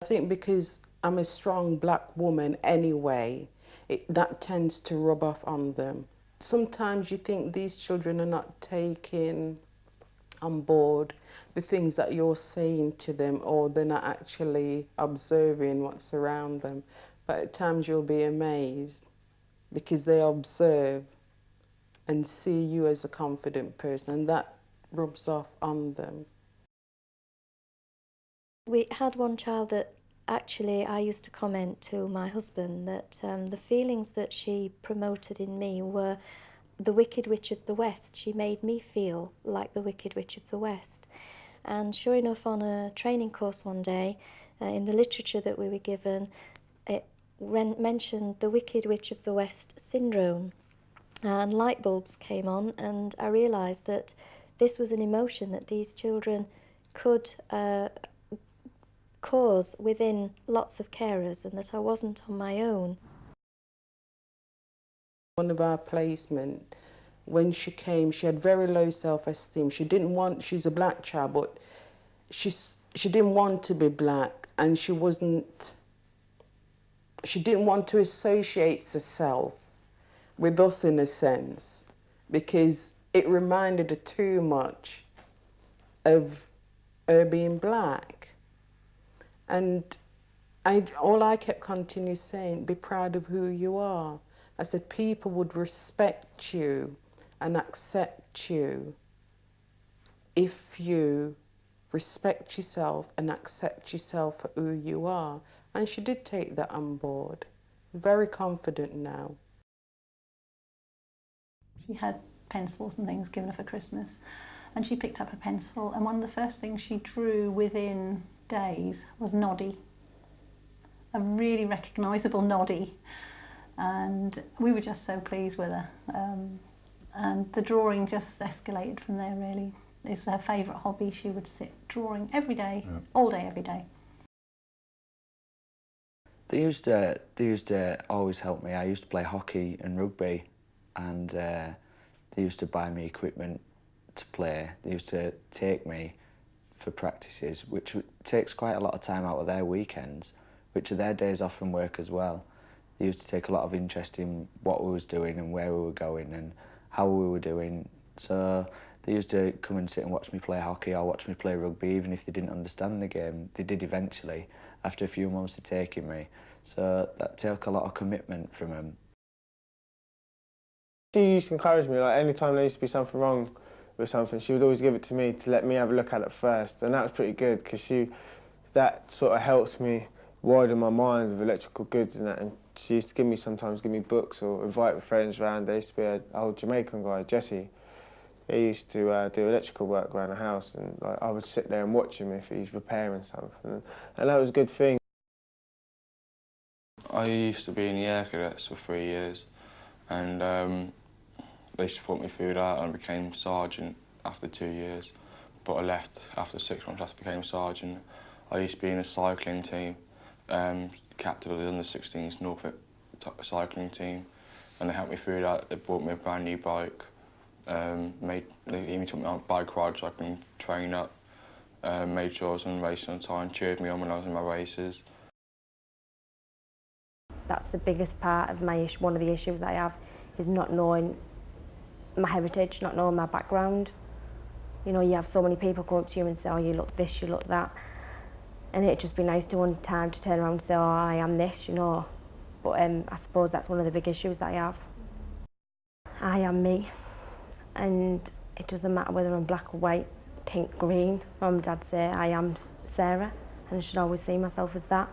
I think because I'm a strong black woman anyway, that tends to rub off on them. Sometimes you think these children are not taking on board the things that you're saying to them, or they're not actually observing what's around them. But at times you'll be amazed because they observe and see you as a confident person, and that rubs off on them. We had one child that actually I used to comment to my husband that the feelings that she promoted in me were the Wicked Witch of the West. She made me feel like the Wicked Witch of the West. And sure enough, on a training course one day, in the literature that we were given, it mentioned the Wicked Witch of the West syndrome. And light bulbs came on, and I realised that this was an emotion that these children could cause within lots of carers, and that I wasn't on my own. One of our placement, when she came, she had very low self-esteem. She's a black child, but she didn't want to be black, and she didn't want to associate herself with us in a sense, because it reminded her too much of her being black. And all I kept continuing saying, be proud of who you are. I said, people would respect you and accept you if you respect yourself and accept yourself for who you are. And she did take that on board. Very confident now. She had pencils and things given her for Christmas, and she picked up a pencil, and one of the first things she drew within days was Noddy, a really recognisable Noddy, and we were just so pleased with her. And the drawing just escalated from there, really. It's her favourite hobby. She would sit drawing every day, all day, every day. They used to always help me. I used to play hockey and rugby, and they used to buy me equipment to play. They used to take me for practices, which takes quite a lot of time out of their weekends, which are their days off from work as well. They used to take a lot of interest in what we was doing and where we were going and how we were doing. So they used to come and sit and watch me play hockey or watch me play rugby, even if they didn't understand the game. They did eventually, after a few months of taking me. So that took a lot of commitment from them. She used to encourage me, like anytime there used to be something wrong with something, she would always give it to me to let me have a look at it first, and that was pretty good because that sort of helps me widen my mind of electrical goods and that. And she used to sometimes give me books or invite friends round. There used to be an old Jamaican guy, Jesse. He used to do electrical work around the house, and like, I would sit there and watch him if he's repairing something, and that was a good thing. I used to be in the Air Cadets for 3 years, and they used to put me through that, and I became sergeant after 2 years, but I left after 6 months after I became sergeant. I used to be in a cycling team, captain of the under-16s Norfolk cycling team, and they helped me through that. They bought me a brand new bike, they even took me on bike rides so I can train up, made sure I was on race on time, cheered me on when I was in my races. That's the biggest part of my issue. One of the issues that I have is not knowing my heritage, not knowing my background. You know, you have so many people come up to you and say, oh, you look this, you look that. And it'd just be nice to one time to turn around and say, oh, I am this, you know. But I suppose that's one of the big issues that I have. I am me. And it doesn't matter whether I'm black or white, pink, green. Mum and Dad say I am Sarah, and I should always see myself as that.